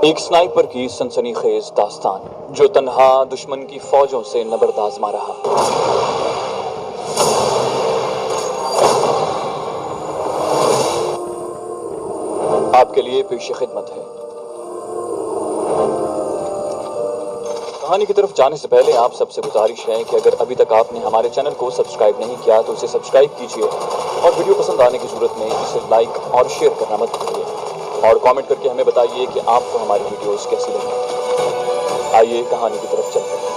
ایک स्नाइपर की सनसनीखेज दास्तान जो तन्हा दुश्मन की फौजों से नबर्द आजमा रहा। आपके लिए पेश खिदमत है। कहानी की तरफ जाने से पहले आप सबसे गुजारिश है कि अगर अभी तक आपने हमारे चैनल को सब्सक्राइब नहीं किया तो इसे सब्सक्राइब कीजिए और वीडियो पसंद आने की सूरत में इसे लाइक और शेयर करना मत भूलिए और कमेंट करके हमें बताइए कि आपको हमारी वीडियोस कैसी लगी। आइए कहानी की तरफ चलते हैं।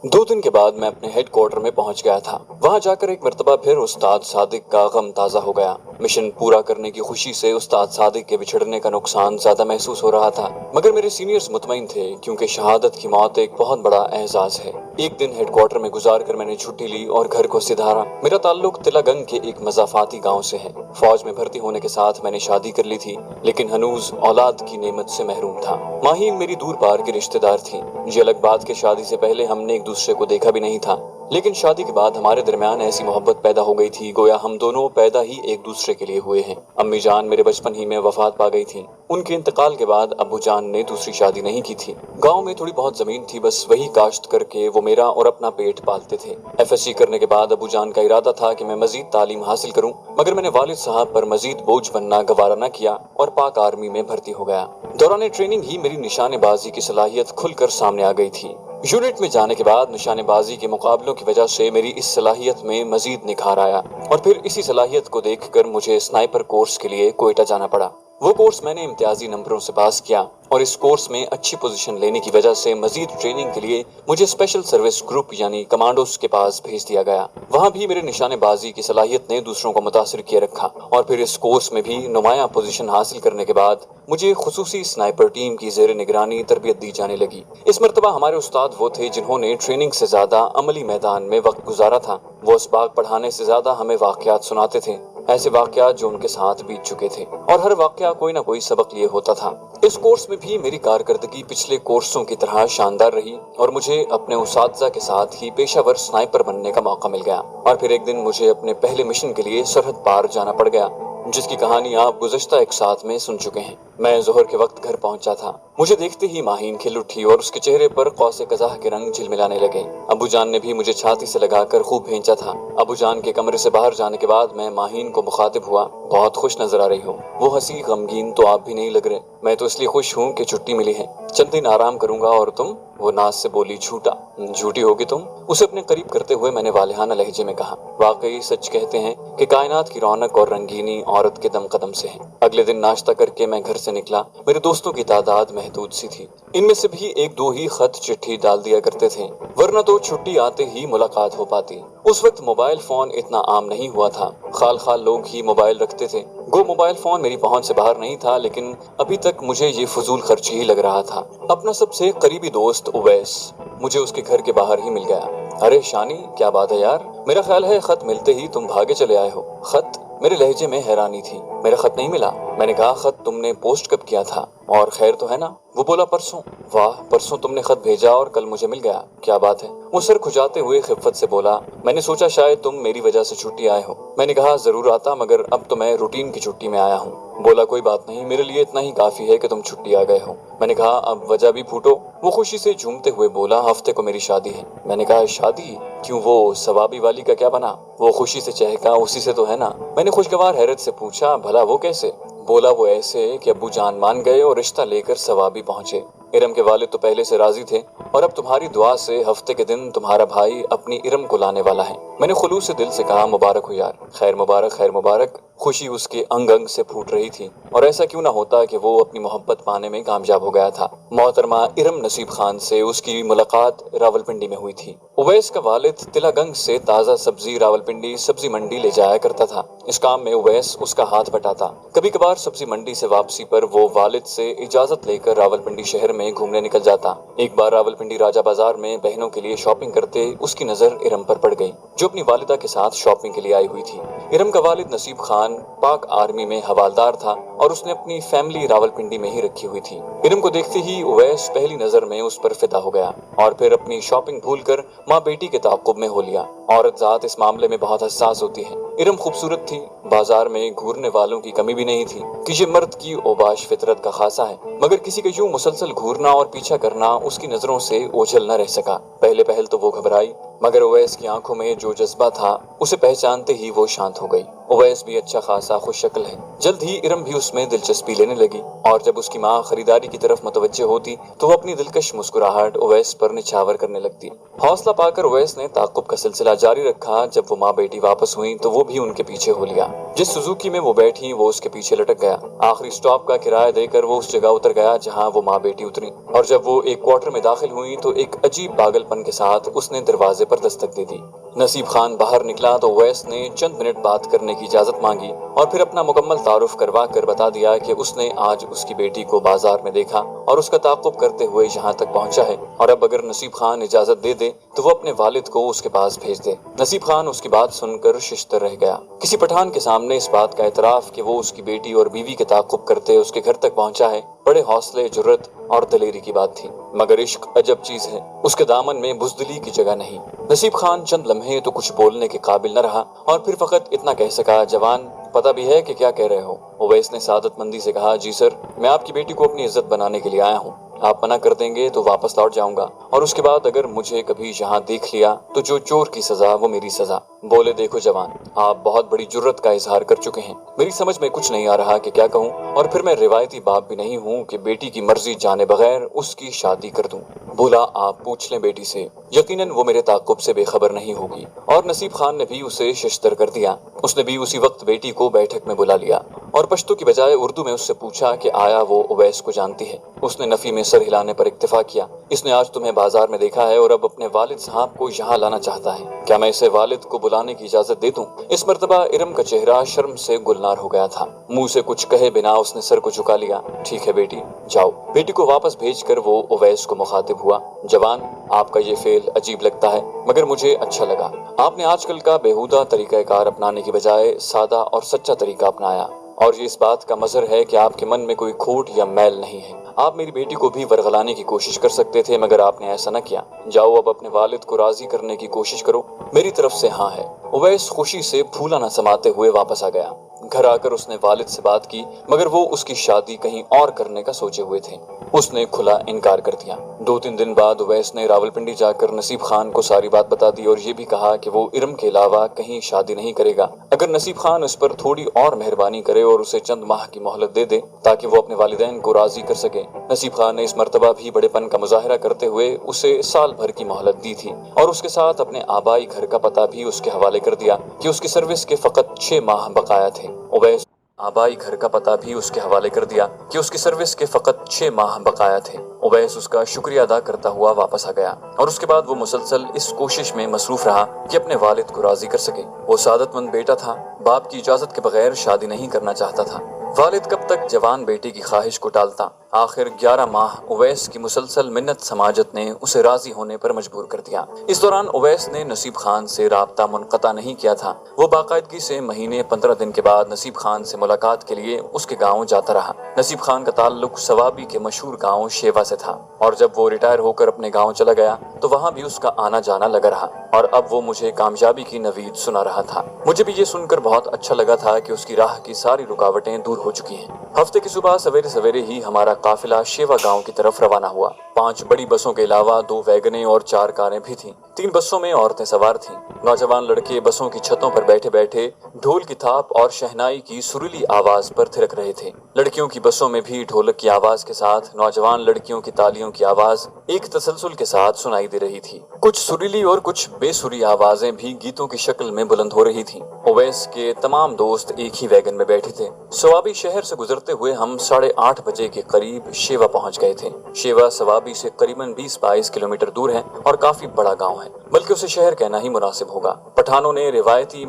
2 दिन के बाद मैं अपने हेडक्वार्टर में पहुंच गया था। वहां जाकर एक मर्तबा फिर उस्ताद सादिक का गम ताज़ा हो गया। मिशन पूरा करने की खुशी से उस्ताद सादिक के बिछड़ने का नुकसान ज्यादा महसूस हो रहा था, मगर मेरे सीनियर्स मुतमईन थे क्योंकि शहादत की मौत एक बहुत बड़ा एहसास है। एक दिन हेडक्वार्टर में गुजार कर मैंने छुट्टी ली और घर को सिधारा। मेरा ताल्लुक तिलागंग के एक मजाफाती गाँव से है। फौज में भर्ती होने के साथ मैंने शादी कर ली थी, लेकिन हनूज औलाद की नेमत से महरूम था। माहीन मेरी दूर पार की रिश्तेदार थी। ये अलग बात कि शादी से पहले हमने एक दूसरे को देखा भी नहीं था, लेकिन शादी के बाद हमारे दरमियान ऐसी मोहब्बत पैदा हो गई थी गोया हम दोनों पैदा ही एक दूसरे के लिए हुए हैं। अम्मी जान मेरे बचपन ही में वफात पा गई थी। उनके इंतकाल के बाद अब्बू जान ने दूसरी शादी नहीं की थी। गांव में थोड़ी बहुत जमीन थी, बस वही काश्त करके वो मेरा और अपना पेट पालते थे। एफएससी करने के बाद अब्बू जान का इरादा था कि मैं मजीद तालीम हासिल करूं, मगर मैंने वालिद साहब पर मजीद बोझ बनना गवारा न किया और पाक आर्मी में भर्ती हो गया। दौरान ट्रेनिंग ही मेरी निशानेबाजी की सलाहियत खुलकर सामने आ गई थी। यूनिट में जाने के बाद निशानेबाजी के मुकाबलों की वजह से मेरी इस सलाहियत में मजीद निखार आया और फिर इसी सलाहियत को देखकर मुझे स्नाइपर कोर्स के लिए कोयटा जाना पड़ा। वो कोर्स मैंने इम्तियाजी नंबरों से पास किया और इस कोर्स में अच्छी पोजीशन लेने की वजह से मजीद ट्रेनिंग के लिए मुझे स्पेशल सर्विस ग्रुप यानी कमांडोज के पास भेज दिया गया। वहाँ भी मेरे निशानेबाजी की सलाहियत ने दूसरों को मुतासिर किए रखा और फिर इस कोर्स में भी नुमाया पोजीशन हासिल करने के बाद मुझे खुसूसी स्नाइपर टीम की जेर निगरानी तरबियत दी जाने लगी। इस मरतबा हमारे उस्ताद वो थे जिन्होंने ट्रेनिंग से ज्यादा अमली मैदान में वक्त गुजारा था। वो असबाक पढ़ाने से ज्यादा हमें वाकयात सुनाते थे, ऐसे वाकयात जो उनके साथ बीत चुके थे, और हर वाकया कोई ना कोई सबक लिए होता था। इस कोर्स में भी मेरी कारकर्दगी पिछले कोर्सों की तरह शानदार रही और मुझे अपने उस्तादजा के साथ ही पेशावर स्नाइपर बनने का मौका मिल गया। और फिर एक दिन मुझे अपने पहले मिशन के लिए सरहद पार जाना पड़ गया, जिसकी कहानी आप गुज़श्ता एक साथ में सुन चुके हैं। मैं ज़ोहर के वक्त घर पहुंचा था। मुझे देखते ही माहीन खिल उठी और उसके चेहरे पर कौसे कज़ाह के रंग झिलमिलाने लगे। अबू जान ने भी मुझे छाती से लगाकर खूब भेंचा था। अबू जान के कमरे से बाहर जाने के बाद मैं माहीन को मुखातिब हुआ। बहुत खुश नजर आ रही हो। वो हंसी गमगीन तो आप भी नहीं लग रहे। मैं तो इसलिए खुश हूँ कि छुट्टी मिली है, चंद दिन आराम करूंगा। और तुम? वो नाज से बोली। झूठा, झूठी होगी तुम। उसे अपने करीब करते हुए मैंने वालिहाना लहजे में कहा, वाकई सच कहते हैं कि कायनात की रौनक और रंगीनी औरत के दम कदम से है। अगले दिन नाश्ता करके मैं घर से निकला। मेरे दोस्तों की तादाद महदूद सी थी। इनमें से भी 1-2 ही खत चिट्ठी डाल दिया करते थे, वरना तो छुट्टी आते ही मुलाकात हो पाती। उस वक्त मोबाइल फोन इतना आम नहीं हुआ था। खाल खाल लोग ही मोबाइल रखते थे। गो मोबाइल फोन मेरी पहुंच से बाहर नहीं था, लेकिन अभी तक मुझे ये फजूल खर्ची ही लग रहा था। अपना सबसे करीबी दोस्त उवैस मुझे उसके घर के बाहर ही मिल गया। अरे शानी, क्या बात है यार? मेरा ख्याल है खत मिलते ही तुम भागे चले आए हो। खत? मेरे लहजे में हैरानी थी। मेरा खत नहीं मिला? मैंने कहा, खत तुमने पोस्ट कब किया था? और खैर तो है ना? वो बोला, परसों। वाह, परसों तुमने खत भेजा और कल मुझे मिल गया, क्या बात है? वो सर खुजाते हुए खिफ़त से बोला, मैंने सोचा शायद तुम मेरी वजह से छुट्टी आए हो। मैंने कहा, जरूर आता, मगर अब तो मैं रूटीन की छुट्टी में आया हूँ। बोला, कोई बात नहीं, मेरे लिए इतना ही काफी है कि तुम छुट्टी आ गए हो। मैंने कहा, अब वजह भी फूटो। वो खुशी से झूमते हुए बोला, हफ्ते को मेरी शादी है। मैंने कहा, शादी? क्यों, वो सवाबी वाली का क्या बना? वो खुशी से चहका, उसी से तो है ना। मैंने खुशगवार हैरत से पूछा, भला वो कैसे? बोला, वो ऐसे कि अब्बू जान मान गए और रिश्ता लेकर सवाबी पहुंचे। इरम के वालिद तो पहले से राजी थे और अब तुम्हारी दुआ से हफ्ते के दिन तुम्हारा भाई अपनी इरम को लाने वाला है। मैंने खुलूस से दिल से कहा, मुबारक हो यार। खैर मुबारक, खैर मुबारक। खुशी उसके अंग अंग से फूट रही थी और ऐसा क्यों ना होता कि वो अपनी मोहब्बत पाने में कामयाब हो गया था। मोहतरमा इरम नसीब खान से उसकी मुलाकात रावलपिंडी में हुई थी। उवैस का वालिद तिलागंग से ताज़ा सब्जी रावलपिंडी सब्जी मंडी ले जाया करता था। इस काम में उवैस उसका हाथ बटाता। कभी कभार सब्जी मंडी से वापसी पर वो वालिद से इजाजत लेकर रावलपिंडी शहर में घूमने निकल जाता। एक बार रावलपिंडी राजा बाजार में बहनों के लिए शॉपिंग करते उसकी नजर इरम पर पड़ गई, जो अपनी वालिदा के साथ शॉपिंग के लिए आई हुई थी। इरम का वालिद नसीब खान पाक आर्मी में हवालदार था और उसने अपनी फैमिली रावलपिंडी में ही रखी हुई थी। इरम को देखते ही उवैस पहली नजर में उस पर फिदा हो गया और फिर अपनी शॉपिंग भूलकर माँ बेटी के ताक़ुब में हो लिया। औरत जात इस मामले में बहुत हसास होती है। इरम खूबसूरत थी, बाजार में घूरने वालों की कमी भी नहीं थी कि ये मर्द की ओबाश फितरत का खासा है, मगर किसी का यूं मुसलसल घूरना और पीछा करना उसकी नजरों से ओझल न रह सका। पहले पहल तो वो घबराई, मगर उवैस की आंखों में जो जज्बा था उसे पहचानते ही वो शांत हो गई। उवैस भी अच्छा खासा खुश शक्ल है। जल्द ही इरम भी उसमें दिलचस्पी लेने लगी और जब उसकी माँ खरीदारी की तरफ मुतवज्जे होती तो वो अपनी दिलकश मुस्कुराहट उवैस पर निछावर करने लगती। हौसला पाकर उवैस ने ताक़ुब का सिलसिला जारी रखा। जब वो माँ बेटी वापस हुई तो वो भी उनके पीछे हो लिया। जिस सुजुकी में वो बैठी वो उसके पीछे लटक गया। आखिरी स्टॉप का किराया देकर वो उस जगह उतर गया जहाँ वो माँ बेटी उतरी, और जब वो एक क्वार्टर में दाखिल हुई तो एक अजीब पागलपन के साथ उसने दरवाजे पर दस्तक दे दी। नसीब खान बाहर निकला तो उवैस ने चंद मिनट बात करने की इजाजत मांगी और फिर अपना मुकम्मल तारुफ करवा कर बता दिया कि उसने आज उसकी बेटी को बाजार में देखा और उसका ताक़ुब करते हुए यहाँ तक पहुँचा है, और अब अगर नसीब खान इजाजत दे दे तो वो अपने वालिद को उसके पास भेज दे। नसीब खान उसकी बात सुनकर शिश्तर रह गया। किसी पठान के सामने इस बात का एतराफ कि वो उसकी बेटी और बीवी के ताक़ुब करते उसके घर तक पहुँचा है बड़े हौसले, जुर्रत और दलेरी की बात थी। मगर इश्क अजब चीज है, उसके दामन में बुज़दिली की जगह नहीं। नसीब खान चंद लम्हे तो कुछ बोलने के काबिल न रहा और फिर फकत इतना कह सका, जवान पता भी है कि क्या कह रहे हो? उवैस ने सादतमंदी से कहा, जी सर, मैं आपकी बेटी को अपनी इज्जत बनाने के लिए आया हूँ। आप मना कर देंगे तो वापस लौट जाऊंगा, और उसके बाद अगर मुझे कभी यहाँ देख लिया तो जो चोर की सजा वो मेरी सजा। बोले, देखो जवान, आप बहुत बड़ी जुर्रत का इजहार कर चुके हैं। मेरी समझ में कुछ नहीं आ रहा कि क्या कहूँ, और फिर मैं रिवायती बाप भी नहीं हूँ कि बेटी की मर्जी जाने बगैर उसकी शादी कर दूं। बोला, आप पूछ लें बेटी से, यकीनन वो मेरे ताक़ुब से बेखबर नहीं होगी। और नसीब खान ने भी उसे शिश्तर कर दिया। उसने भी उसी वक्त बेटी को बैठक में बुला लिया और पश्तो की बजाय उर्दू में उससे पूछा कि आया वो उवैस को जानती है। उसने नफी में सर हिलाने पर इक्तफा किया। इसने आज तुम्हें बाजार में देखा है और अब अपने वालिद साहब को यहाँ लाना चाहता है। क्या मैं इसे वालिद को बुलाने की इजाजत दे दूं? इस मर्तबा इरम का चेहरा शर्म से गुलनार हो गया था। मुंह से कुछ कहे बिना उसने सर को झुका लिया। ठीक है बेटी, जाओ। बेटी को वापस भेजकर वो उवैस को मुखातिब हुआ, जवान, आपका ये फेल अजीब लगता है मगर मुझे अच्छा लगा। आपने आजकल का बेहुदा तरीकाकार अपनाने की बजाय सादा और सच्चा तरीका अपनाया, और ये इस बात का मजहर है कि आपके मन में कोई खोट या मैल नहीं है। आप मेरी बेटी को भी वरगलाने की कोशिश कर सकते थे मगर आपने ऐसा न किया। जाओ, अब अपने वालिद को राजी करने की कोशिश करो। मेरी तरफ से हाँ है। उवैस खुशी से फूला न समाते हुए वापस आ गया। घर आकर उसने वालिद से बात की मगर वो उसकी शादी कहीं और करने का सोचे हुए थे। उसने खुला इनकार कर दिया। 2-3 दिन बाद उवैस ने रावलपिंडी जाकर नसीब खान को सारी बात बता दी और ये भी कहा कि वो इरम के अलावा कहीं शादी नहीं करेगा अगर नसीब खान उस पर थोड़ी और मेहरबानी करे और उसे चंद माह की मोहलत दे दे ताकि वो अपने वालिदैन को राजी कर सके। नसीब खान ने इस मर्तबा भी बड़ेपन का मुजाहिरा करते हुए उसे साल भर की मोहलत दी थी और उसके साथ अपने आबाई घर का पता भी उसके हवाले कर दिया कि उसकी सर्विस के फकत 6 माह बकाया थे। उवैस आबाई घर का पता भी उसके हवाले कर दिया कि उसकी सर्विस के फकत 6 माह बकाया थे। उवैस उसका शुक्रिया अदा करता हुआ वापस आ गया और उसके बाद वो मुसलसल इस कोशिश में मसरूफ रहा कि अपने वालिद को राजी कर सके। वो सादतमंद बेटा था, बाप की इजाजत के बगैर शादी नहीं करना चाहता था। वालिद कब तक जवान बेटे की ख्वाहिश को टालता। आखिर 11 माह उवैस की मुसलसल मिन्नत समाजत ने उसे राजी होने पर मजबूर कर दिया। इस दौरान उवैस ने नसीब खान से राब्ता मुनक़ता नहीं किया था। वो बाकायदगी से महीने 15 दिन के बाद नसीब खान से मुलाकात के लिए उसके गाँव जाता रहा। नसीब खान का ताल्लुक सवाबी के मशहूर गाँव शेवा से था और जब वो रिटायर होकर अपने गाँव चला गया तो वहाँ भी उसका आना जाना लगा रहा और अब वो मुझे कामयाबी की नवीद सुना रहा था। मुझे भी ये सुनकर बहुत अच्छा लगा था कि उसकी राह की सारी रुकावटें दूर हो चुकी हैं। हफ्ते की सुबह सवेरे सवेरे ही हमारा काफिला शेवा गांव की तरफ रवाना हुआ। 5 बड़ी बसों के अलावा 2 वैगनें और 4 कारें भी थीं। 3 बसों में औरतें सवार थीं। नौजवान लड़के बसों की छतों पर बैठे बैठे ढोल की थाप और शहनाई की सुरीली आवाज पर थिरक रहे थे। लड़कियों की बसों में भी ढोलक की आवाज के साथ नौजवान लड़कियों की तालियों की आवाज एक तसलसल के साथ सुनाई दे रही थी। कुछ सुरीली और कुछ बेसुरी आवाजें भी गीतों की शक्ल में बुलंद हो रही थीं। उवैस के तमाम दोस्त एक ही वैगन में बैठे थे। सवाबी शहर से गुजरते हुए हम 8:30 बजे के करीब शेवा पहुंच गए थे। शेवा सवाबी से करीबन 20-22 किलोमीटर दूर है और काफी बड़ा गांव है, बल्कि उसे शहर कहना ही मुनासिब होगा। पठानों ने रिवायती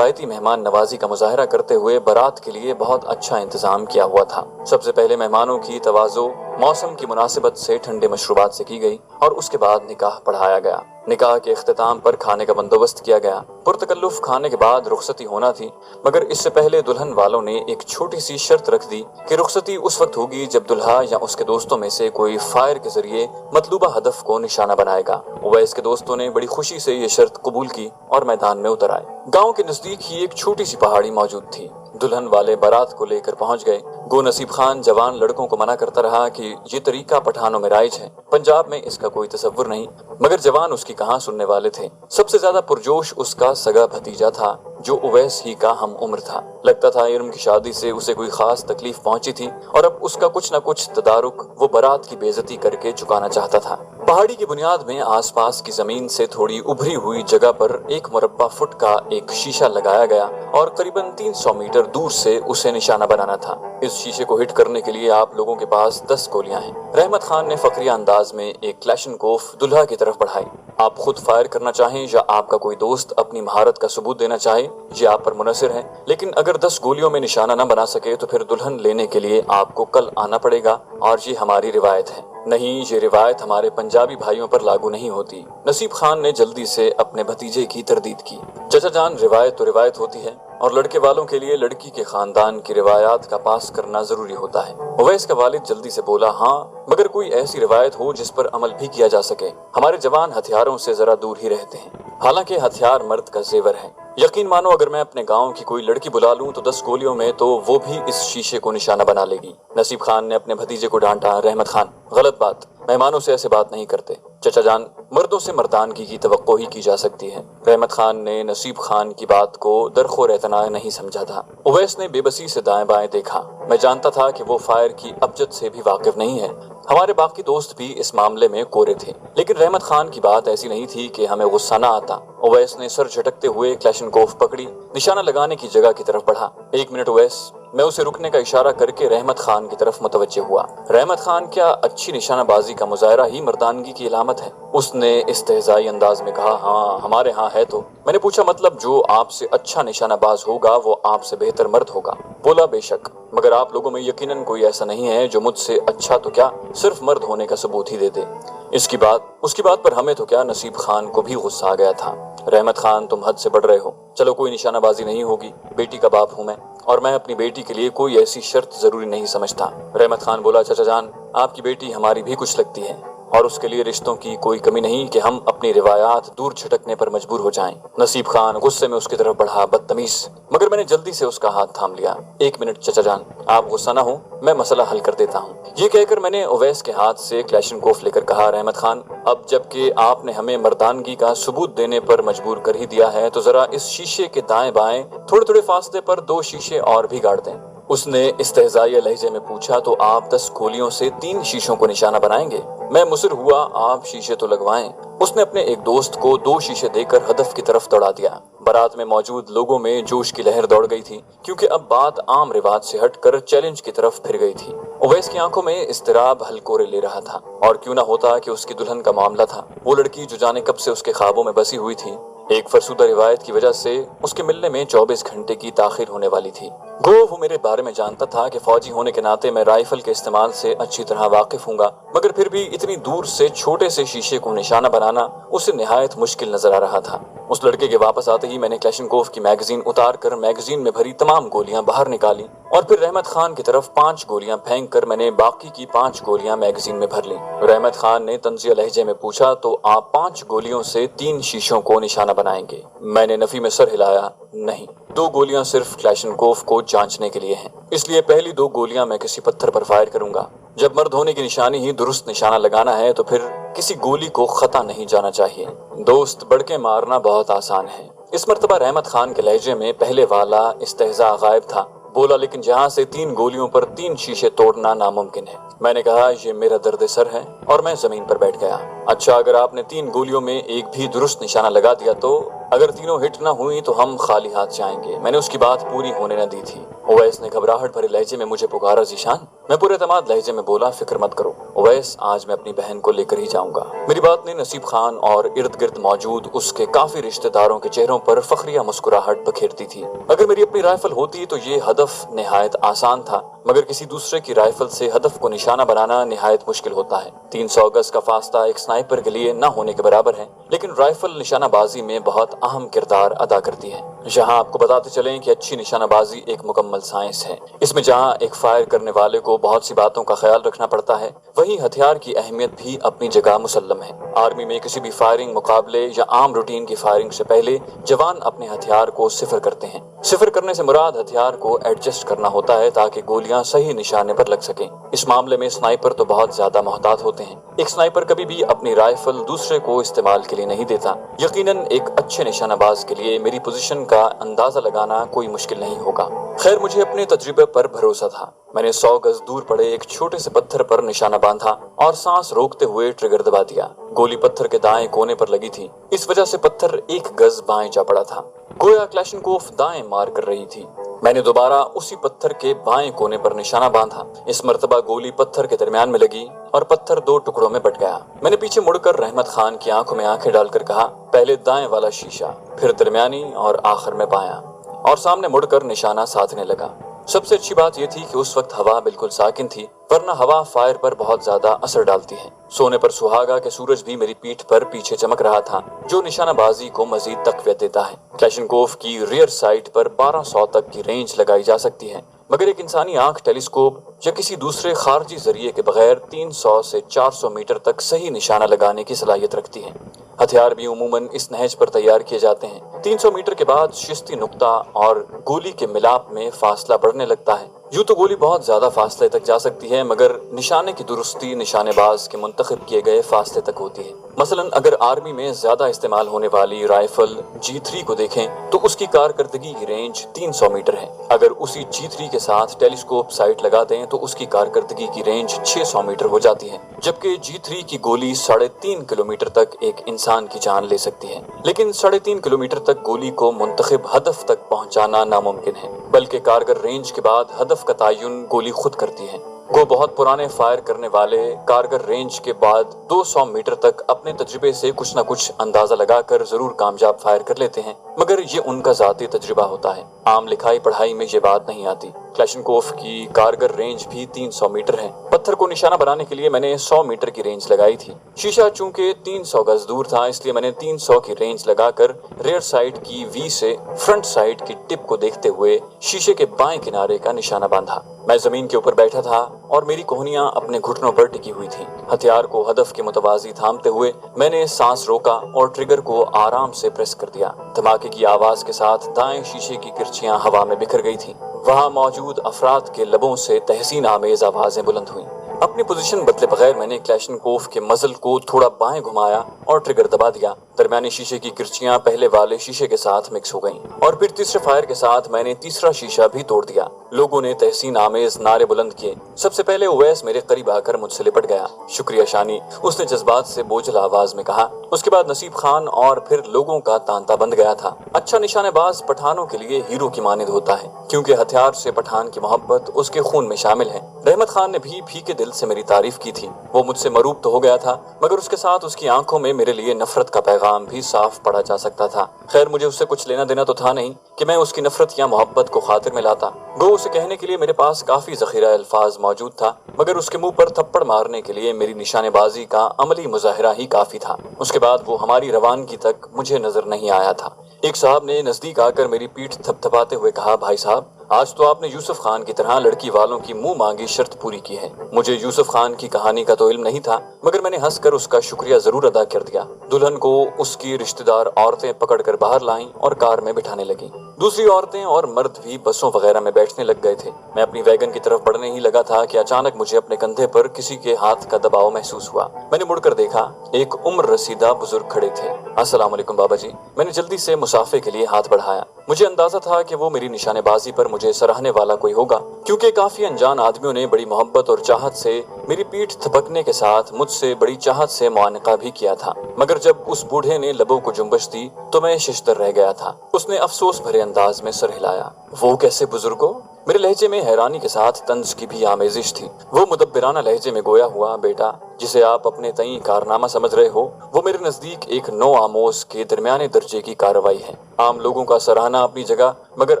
मेहमान नवाजी का मुजाहरा करते हुए बारात के लिए बहुत अच्छा इंतजाम किया हुआ था। सबसे पहले मेहमानों की तवाज़ो मौसम की मुनासिबत से ठंडे मशरूबात से की गई और उसके बाद निकाह पढ़ाया गया। निकाह के इख्तिताम पर खाने का बंदोबस्त किया गया। पुरतकल्लुफ खाने के बाद रुखसती होना थी, मगर इससे पहले दुल्हन वालों ने एक छोटी सी शर्त रख दी कि रुखसती उस वक्त होगी जब दुल्हा या उसके दोस्तों में से कोई फायर के जरिए मतलूबा हदफ को निशाना बनाएगा। उवैस के दोस्तों ने बड़ी खुशी से ये शर्त कबूल की और मैदान में उतर आए। गाँव के नजदीक ही एक छोटी सी पहाड़ी मौजूद थी। दुल्हन वाले बारात को लेकर पहुंच गए। गो नसीब खान जवान लड़कों को मना करता रहा कि ये तरीका पठानों में राइज है, पंजाब में इसका कोई तसव्वुर नहीं, मगर जवान उसकी कहाँ सुनने वाले थे। सबसे ज्यादा पुरजोश उसका सगा भतीजा था जो उवैस ही का हम उम्र था। लगता था इरम की शादी से उसे कोई खास तकलीफ पहुंची थी और अब उसका कुछ न कुछ तदारुक वो बारात की बेइज्जती करके चुकाना चाहता था। पहाड़ी की बुनियाद में आसपास की जमीन से थोड़ी उभरी हुई जगह पर एक मुरब्बा फुट का एक शीशा लगाया गया और करीबन 300 मीटर दूर से उसे निशाना बनाना था। इस शीशे को हिट करने के लिए आप लोगों के पास 10 गोलियां हैं। रहमत खान ने फकरिया अंदाज में एक क्लैशनकोफ दुल्हा की तरफ बढ़ाई। आप खुद फायर करना चाहें या आपका कोई दोस्त अपनी महारत का सबूत देना चाहे, ये आप पर मुनहसिर है, लेकिन अगर 10 गोलियों में निशाना न बना सके तो फिर दुल्हन लेने के लिए आपको कल आना पड़ेगा और ये हमारी रिवायत है। नहीं, ये रिवायत हमारे पंजाबी भाइयों पर लागू नहीं होती। नसीब खान ने जल्दी से अपने भतीजे की तरदीद की। चाचा जान, रिवायत तो रिवायत होती है और लड़के वालों के लिए लड़की के खानदान की रिवायात का पास करना जरूरी होता है। उवैस का वालिद जल्दी से बोला, हाँ, मगर कोई ऐसी रिवायत हो जिस पर अमल भी किया जा सके। हमारे जवान हथियारों से जरा दूर ही रहते हैं, हालांकि हथियार मर्द का जेवर है। यकीन मानो अगर मैं अपने गांव की कोई लड़की बुला लूं तो 10 गोलियों में तो वो भी इस शीशे को निशाना बना लेगी। नसीब खान ने अपने भतीजे को डांटा। रहमत खान, गलत बात, मेहमानों से ऐसे बात नहीं करते। चचा जान, मर्दों से मर्दानगी की तवक्को ही की जा सकती है। रहमत खान ने नसीब खान की बात को दरखोर एतना नहीं समझा था। उवैस ने बेबसी से दाएं बाएं देखा। मैं जानता था कि वो फायर की अबजद से भी वाकिफ नहीं है। हमारे बाकी दोस्त भी इस मामले में कोरे थे, लेकिन रहमत खान की बात ऐसी नहीं थी कि हमें गुस्सा न आता। उवैस ने सर झटकते हुए क्लैशनकोफ पकड़ी, निशाना लगाने की जगह की तरफ बढ़ा। 1 मिनट उवैस। मैं उसे रुकने का इशारा करके रहमत खान की तरफ मुतवज्जे हुआ। रहमत खान, क्या अच्छी निशानाबाजी का मुजाहरा ही मर्दानगी की इलामत है? उसने इस्तेहज़ाई अंदाज में कहा। हाँ, हमारे यहाँ है तो। मैंने पूछा, मतलब जो आपसे अच्छा निशानाबाज होगा वो आपसे बेहतर मर्द होगा? बोला, बेशक, मगर आप लोगों में यकीनन कोई ऐसा नहीं है जो मुझसे अच्छा तो क्या सिर्फ मर्द होने का सबूत ही दे दे। उसकी बात पर हमें तो क्या, नसीब खान को भी गुस्सा आ गया था। रहमत खान, तुम हद से बढ़ रहे हो। चलो, कोई निशानाबाजी नहीं होगी, बेटी का बाप हूँ मैं, और मैं अपनी बेटी के लिए कोई ऐसी शर्त जरूरी नहीं समझता। रहमत खान बोला, चाचा जान, आपकी बेटी हमारी भी कुछ लगती है और उसके लिए रिश्तों की कोई कमी नहीं कि हम अपनी रिवायात दूर झटकने पर मजबूर हो जाएं। नसीब खान गुस्से में उसकी तरफ बढ़ा। बदतमीज, मगर मैंने जल्दी से उसका हाथ थाम लिया। 1 मिनट चाचा जान, आप गुस्सा ना हो, मैं मसला हल कर देता हूँ। ये कहकर मैंने उवैस के हाथ से क्लैशनकोफ लेकर कहा, रहमत खान, अब जबकि आपने हमें मर्दानगी का सबूत देने पर मजबूर कर ही दिया है तो जरा इस शीशे के दाएं बाएं थोड़े थोड़े फासले पर 2 शीशे और भी गाड़ दें। उसने इस्तेहज़ाई लहजे में पूछा, तो आप 10 गोलियों से 3 शीशों को निशाना बनाएंगे? मैं मुसिर हुआ, आप शीशे तो लगवाएं। उसने अपने एक दोस्त को 2 शीशे देकर हदफ की तरफ दौड़ा दिया। बारात में मौजूद लोगों में जोश की लहर दौड़ गई थी, क्योंकि अब बात आम रिवाज से हटकर चैलेंज की तरफ फिर गई थी। उवैस की आंखों में इस्तिराब हलकोरे ले रहा था, और क्यों ना होता कि उसकी दुल्हन का मामला था, वो लड़की जो जाने कब से उसके ख्वाबों में बसी हुई थी। एक फरसुदा रिवायत की वजह से उसके मिलने में 24 घंटे की ताखिर होने वाली थी। गो वो मेरे बारे में जानता था कि फौजी होने के नाते मैं राइफल के इस्तेमाल से अच्छी तरह वाकिफ हूँगा, मगर फिर भी इतनी दूर से छोटे से शीशे को निशाना बनाना उसे निहायत मुश्किल नजर आ रहा था। उस लड़के के वापस आते ही मैंने क्लैशनकोफ की मैगजीन उतार कर मैगजीन में भरी तमाम गोलियां बाहर निकाली और फिर रहमत खान की तरफ 5 गोलियां फेंक कर मैंने बाकी की 5 गोलियां मैगजीन में भर ली। रहमत खान ने तंजिया लहजे में पूछा, तो आप 5 गोलियों से 3 शीशों को निशाना बनाएंगे? मैंने नफी में सर हिलाया। नहीं, 2 गोलियां सिर्फ क्लैशनकोफ को जांचने के लिए हैं, इसलिए पहली 2 गोलियां मैं किसी पत्थर पर फायर करूंगा। जब मर्द होने की निशानी ही दुरुस्त निशाना लगाना है तो फिर किसी गोली को खता नहीं जाना चाहिए। दोस्त, बढ़के मारना बहुत आसान है। इस मर्तबा रहमत खान के लहजे में पहले वाला इस्तेहज़ा गायब था। बोला, लेकिन जहाँ से 3 गोलियों पर 3 शीशे तोड़ना नामुमकिन है। मैंने कहा, ये मेरा दर्द सर है, और मैं जमीन पर बैठ गया। अच्छा, अगर आपने 3 गोलियों में एक भी दुरुस्त निशाना लगा दिया तो? अगर तीनों हिट न हुई तो हम खाली हाथ जाएंगे। मैंने उसकी बात पूरी होने न दी थी। ओवैस ने घबराहट भरे लहजे में मुझे पुकारा, ज़ीशान। मैं पूरे एतमाद लहजे में बोला, फिक्र मत करो ओवैस, आज मैं अपनी बहन को लेकर ही जाऊंगा। मेरी बात ने नसीब खान और इर्द गिर्द मौजूद उसके काफी रिश्तेदारों के चेहरों पर फखरिया मुस्कुराहट बखेरती थी। अगर मेरी अपनी राइफल होती तो ये हदफ निहायत आसान था, मगर किसी दूसरे की राइफल से हदफ को निशाना बनाना निहायत मुश्किल होता है। 300 गज का फासला एक स्नाइपर के लिए न होने के बराबर है, लेकिन राइफल निशानाबाजी में बहुत अहम किरदार अदा करती है। यहाँ आपको बताते चलें कि अच्छी निशानाबाजी एक मुकम्मल साइंस है। इसमें जहाँ एक फायर करने वाले को बहुत सी बातों का ख्याल रखना पड़ता है, वहीं हथियार की अहमियत भी अपनी जगह मुसल्लम है। आर्मी में किसी भी फायरिंग मुकाबले या आम रूटीन की फायरिंग से पहले जवान अपने हथियार को सिफर करते हैं। सिफर करने से मुराद हथियार को एडजस्ट करना होता है ताकि गोलियां सही निशाने पर लग सकें। इस मामले में स्नाइपर तो बहुत ज्यादा मोहतात होते हैं। एक स्नाइपर कभी भी अपनी राइफल दूसरे को इस्तेमाल के लिए नहीं देता। यकीनन एक अच्छे निशानाबाज के लिए मेरी पोजीशन का अंदाजा लगाना कोई मुश्किल नहीं होगा। खैर, मुझे अपने तजुर्बे पर भरोसा था। मैंने 100 गज दूर पड़े एक छोटे से पत्थर पर निशाना बांधा और सांस रोकते हुए ट्रिगर दबा दिया। गोली पत्थर के दाएं कोने पर लगी थी, इस वजह से पत्थर 1 गज बाएं जा पड़ा था। गोया क्लैशनकोफ दाएं मार कर रही थी। मैंने दोबारा उसी पत्थर के बाएं कोने पर निशाना बांधा। इस मर्तबा गोली पत्थर के दरमियान में लगी और पत्थर 2 टुकड़ों में बट गया। मैंने पीछे मुड़कर रहमत खान की आंखों में आंखें डालकर कहा, पहले दाएं वाला शीशा, फिर दरमियानी और आखिर में बायां, और सामने मुड़कर निशाना साधने लगा। सबसे अच्छी बात यह थी कि उस वक्त हवा बिल्कुल साकिन थी, वरना हवा फायर पर बहुत ज्यादा असर डालती है। सोने पर सुहागा के सूरज भी मेरी पीठ पर पीछे चमक रहा था, जो निशानाबाजी को मजीद तकवीत देता है। क्लैशनकोफ की रियर साइड पर 1200 तक की रेंज लगाई जा सकती है, मगर एक इंसानी आंख टेलीस्कोप या किसी दूसरे खारजी जरिए के बगैर 300 से 400 मीटर तक सही निशाना लगाने की सलाहियत रखती है। हथियार भी उमूमन इस नहज पर तैयार किए जाते हैं। 300 मीटर के बाद शिस्ती नुक्ता और गोली के मिलाप में फासला बढ़ने लगता है। यूं तो गोली बहुत ज्यादा फासले तक जा सकती है, मगर निशाने की दुरुस्ती निशानेबाज के मुंतखब किए गए फासले तक होती है। मसलन अगर आर्मी में ज्यादा इस्तेमाल होने वाली राइफल G3 को देखें तो उसकी कारकर्दगी की रेंज 300 मीटर है। अगर उसी G3 के साथ टेलीस्कोप साइट लगा दें तो उसकी कारकर्दगी की रेंज 600 मीटर हो जाती है, जबकि G3 की गोली 3.5 किलोमीटर तक एक इंसान की जान ले सकती है। लेकिन 3.5 किलोमीटर तक गोली को मुंतखब हदफ तक पहुंचाना नामुमकिन है, बल्कि कारगर रेंज के बाद हदफ का तयन गोली खुद करती है। वो बहुत पुराने फायर करने वाले कारगर रेंज के बाद 200 मीटर तक अपने तजुर्बे से कुछ न कुछ अंदाजा लगाकर जरूर कामयाब फायर कर लेते हैं, मगर ये उनका जाती तजुर्बा होता है। आम लिखाई पढ़ाई में ये बात नहीं आती। क्लैशनकोफ की कारगर रेंज भी 300 मीटर है। पत्थर को निशाना बनाने के लिए मैंने 100 मीटर की रेंज लगाई थी। शीशा चूंकि 300 गज दूर था, इसलिए मैंने 300 की रेंज लगाकर रेयर साइड की वी से फ्रंट साइड की टिप को देखते हुए शीशे के बाएं किनारे का निशाना बांधा। मैं जमीन के ऊपर बैठा था और मेरी कोहनियां अपने घुटनों पर टिकी हुई थी। हथियार को हदफ के मुतवाजी थामते हुए मैंने सांस रोका और ट्रिगर को आराम से प्रेस कर दिया। धमाके की आवाज के साथ दाएं शीशे की किरचियां हवा में बिखर गई थी। वहां मौजूद अफराद के लबों से तहसीन आमेज आवाजें बुलंद हुई। अपनी पोजीशन बदले बगैर मैंने क्लैशनकोफ के मजल को थोड़ा बाएं घुमाया और ट्रिगर दबा दिया। दरमियानी शीशे की किरचियां पहले वाले शीशे के साथ मिक्स हो गईं और फिर तीसरे फायर के साथ मैंने तीसरा शीशा भी तोड़ दिया। लोगों ने तहसीन आमेज नारे बुलंद किए। सबसे पहले उवैस मेरे करीब आकर मुझसे लिपट गया। शुक्रिया शानी, उसने जज्बात से बोझल आवाज में कहा। उसके बाद नसीब खान और फिर लोगों का तांता बंद गया था। अच्छा निशानेबाज पठानों के लिए हीरो की मानिंद होता है, क्योंकि हथियार से पठान की मोहब्बत उसके खून में शामिल है। रहमत खान ने भी फीके दिल से मेरी तारीफ की थी। वो मुझसे मरूब तो हो गया था, मगर उसके साथ उसकी आंखों में मेरे लिए नफरत का पैगाम भी साफ पढ़ा जा सकता था। खैर, मुझे उससे कुछ लेना देना तो था नहीं कि मैं उसकी नफरत या मोहब्बत को खातिर में लाता। गो उसे कहने के लिए मेरे पास काफी जखीरा अल्फाज मौजूद था, मगर उसके मुंह पर थप्पड़ मारने के लिए मेरी निशानेबाजी का अमली मुजाहिरा ही काफी था। उसके बाद वो हमारी रवानगी तक मुझे नजर नहीं आया था। एक साहब ने नजदीक आकर मेरी पीठ थपथपाते हुए कहा, भाई साहब, आज तो आपने यूसुफ खान की तरह लड़की वालों की मुंह मांगी शर्त पूरी की है। मुझे यूसुफ खान की कहानी का तो इल्म नहीं था, मगर मैंने हंसकर उसका शुक्रिया जरूर अदा कर दिया। दुल्हन को उसकी रिश्तेदार औरतें पकड़कर बाहर लाईं और कार में बिठाने लगी। दूसरी औरतें और मर्द भी बसों वगैरह में बैठने लग गए थे। मैं अपनी वैगन की तरफ बढ़ने ही लगा था कि अचानक मुझे अपने कंधे पर किसी के हाथ का दबाव महसूस हुआ। मैंने मुड़कर देखा, एक उम्र रसीदा बुजुर्ग खड़े थे। अस्सलाम वालेकुम बाबा जी। मैंने जल्दी से मुसाफे के लिए हाथ बढ़ाया। मुझे अंदाजा था कि वो मेरी निशानेबाजी पर मुझे सराहने वाला कोई होगा, क्योंकि काफी अनजान आदमियों ने बड़ी मोहब्बत और चाहत से मेरी पीठ थपकने के साथ मुझसे बड़ी चाहत से मुआनका भी किया था। मगर जब उस बूढ़े ने लबों को जुम्बश दी तो मैं शिश्तर रह गया था। उसने अफसोस भरे अंदाज में सर हिलाया। वो कैसे बुजुर्गो? मेरे लहजे में हैरानी के साथ तंज की भी आमेजिश थी। वो मुदब्बिराना लहजे में गोया हुआ, बेटा जिसे आप अपने तई कारनामा समझ रहे हो, वो मेरे नजदीक एक नौ आमोज के दरमियाने दर्जे की कार्रवाई है। आम लोगों का सराहना अपनी जगह, मगर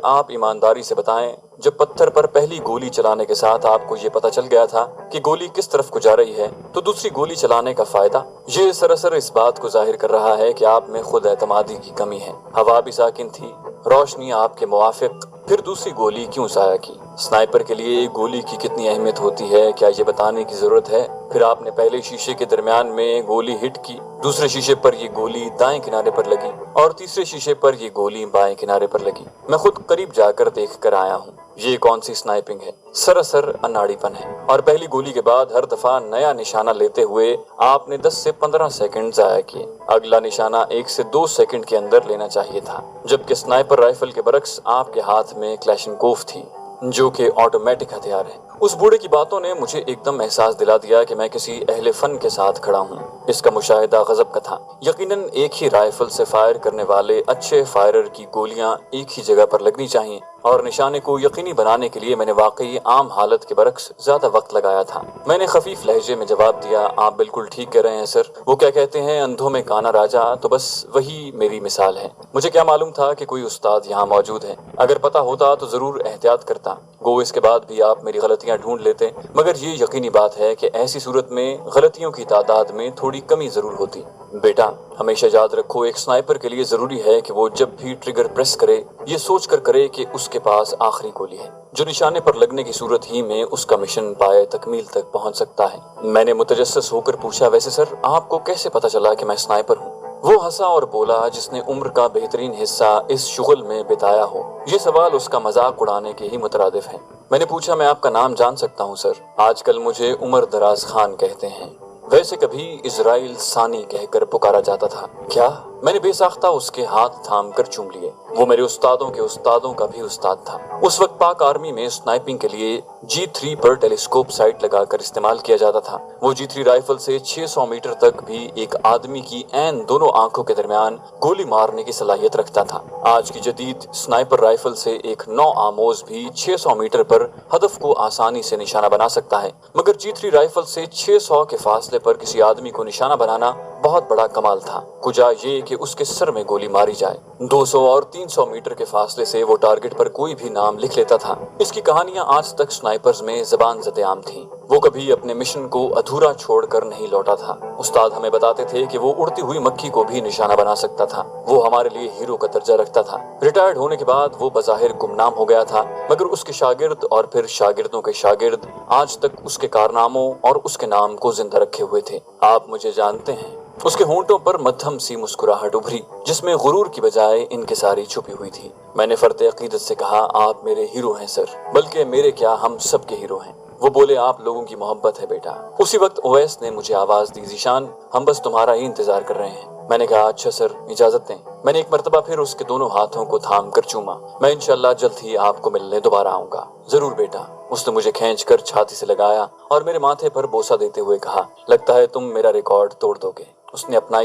आप ईमानदारी से बताएं, जब पत्थर पर पहली गोली चलाने के साथ आपको ये पता चल गया था कि गोली किस तरफ को जा रही है, तो दूसरी गोली चलाने का फायदा? ये सरासर इस बात को जाहिर कर रहा है कि आप में खुद एतमादी की कमी है। हवा भी साकिन थी, रोशनी आपके मुवाफिक, फिर दूसरी गोली क्यों जाया की? स्नाइपर के लिए गोली की कितनी अहमियत होती है, क्या ये बताने की जरूरत है? फिर आपने पहले शीशे के दरमियान में गोली हिट की, दूसरे शीशे पर ये गोली दाएं किनारे पर लगी और तीसरे शीशे पर ये गोली बाएं किनारे पर लगी। मैं खुद करीब जाकर देख कर आया हूँ। ये कौन सी स्नाइपिंग है? सरासर अनाड़ीपन है। और पहली गोली के बाद हर दफा नया निशाना लेते हुए आपने 10 से 15 सेकंड जाया किए। अगला निशाना 1 से 2 सेकंड के अंदर लेना चाहिए था, जबकि स्नाइपर राइफल के बरक्स आपके हाथ में क्लैशनकोफ थी, जो कि ऑटोमेटिक हथियार है। उस बूढ़े की बातों ने मुझे एकदम एहसास दिला दिया कि मैं किसी अहले फन के साथ खड़ा हूँ। इसका मुशाहिदा गजब का था। यकीनन एक ही राइफल से फायर करने वाले अच्छे फायरर की गोलियां एक ही जगह पर लगनी चाहिए, और निशाने को यकीनी बनाने के लिए मैंने वाकई आम हालत के बरक्स ज्यादा वक्त लगाया था। मैंने खफीफ लहजे में जवाब दिया, आप बिल्कुल ठीक कह रहे हैं सर। वो क्या कहते हैं, अंधों में काना राजा, तो बस वही मेरी मिसाल है। मुझे क्या मालूम था कि कोई उस्ताद यहाँ मौजूद है। अगर पता होता तो जरूर एहतियात करता। गो इसके बाद भी आप मेरी गलतियां ढूंढ लेते, मगर ये यकीनी बात है कि ऐसी सूरत में गलतियों की तादाद में थोड़ी कमी जरूर होती। बेटा हमेशा याद रखो, एक स्नाइपर के लिए जरूरी है कि वो जब भी ट्रिगर प्रेस करे ये सोच कर करे कि उसके पास आखिरी गोली है, जो निशाने पर लगने की सूरत ही में उसका मिशन पाए तकमील तक पहुंच सकता है। मैंने मुतजस्सिस होकर पूछा, वैसे सर आपको कैसे पता चला कि मैं स्नाइपर हूँ? वो हंसा और बोला, जिसने उम्र का बेहतरीन हिस्सा इस शुगल में बिताया हो। ये सवाल उसका मजाक उड़ाने के ही मुतरादिफ है। मैंने पूछा, मैं आपका नाम जान सकता हूँ सर? आजकल मुझे उमर दराज खान कहते हैं, वैसे कभी इजराइल सानी कहकर पुकारा जाता था। क्या? मैंने बेसाख्ता उसके हाथ थाम कर चूम लिए। वो मेरे उस्तादों के उस्तादों का भी उस्ताद था। उस वक्त पाक आर्मी में स्नाइपिंग के लिए G3 पर टेलीस्कोप साइट लगाकर इस्तेमाल किया जाता था। वो G3 राइफल से 600 मीटर तक भी एक आदमी की ऐन दोनों आंखों के दरमियान गोली मारने की सलाहियत रखता था। आज की जदीद स्नाइपर राइफल से एक 9 आमोज भी 600 मीटर पर हदफ को आसानी से निशाना बना सकता है, मगर G3 राइफल से 600 के फासले पर किसी आदमी को निशाना बनाना बहुत बड़ा कमाल था। कुजा ये कि उसके सर में गोली मारी जाए। 200 और 300 मीटर के फासले से वो टारगेट पर कोई भी नाम लिख लेता था। इसकी कहानियां आज तक स्नाइपर्स में ज़बान ज़द-ए-आम थी। वो कभी अपने मिशन को अधूरा छोड़कर नहीं लौटा था। उस्ताद हमें बताते थे कि वो उड़ती हुई मक्खी को भी निशाना बना सकता था। वो हमारे लिए हीरो का दर्जा रखता था। रिटायर्ड होने के बाद वो बज़ाहिर गुमनाम हो गया था, मगर उसके शागिर्द और फिर शागिर्दों के शागिर्द आज तक उसके कारनामों और उसके नाम को जिंदा रखे हुए थे। आप मुझे जानते हैं। उसके होंठों पर मध्यम सी मुस्कुराहट उभरी, जिसमें गुरूर की बजाय इनकिसारी छुपी हुई थी। मैंने फर्ते अकीदत से कहा, आप मेरे हीरो हैं सर, बल्कि मेरे क्या, हम सब के हीरो हैं। वो बोले, आप लोगों की मोहब्बत है बेटा। उसी वक्त ओवैस ने मुझे आवाज दी, ज़ीशान हम बस तुम्हारा ही इंतजार कर रहे हैं। मैंने कहा, अच्छा सर, इजाजत दें। मैंने एक मर्तबा फिर उसके दोनों हाथों को थाम कर चूमा। मैं इंशाल्लाह जल्द ही आपको मिलने दोबारा आऊंगा। जरूर बेटा। उसने मुझे खींच कर छाती से लगाया और मेरे माथे पर बोसा देते हुए कहा, लगता है तुम मेरा रिकॉर्ड तोड़ दोगे। उसने अपना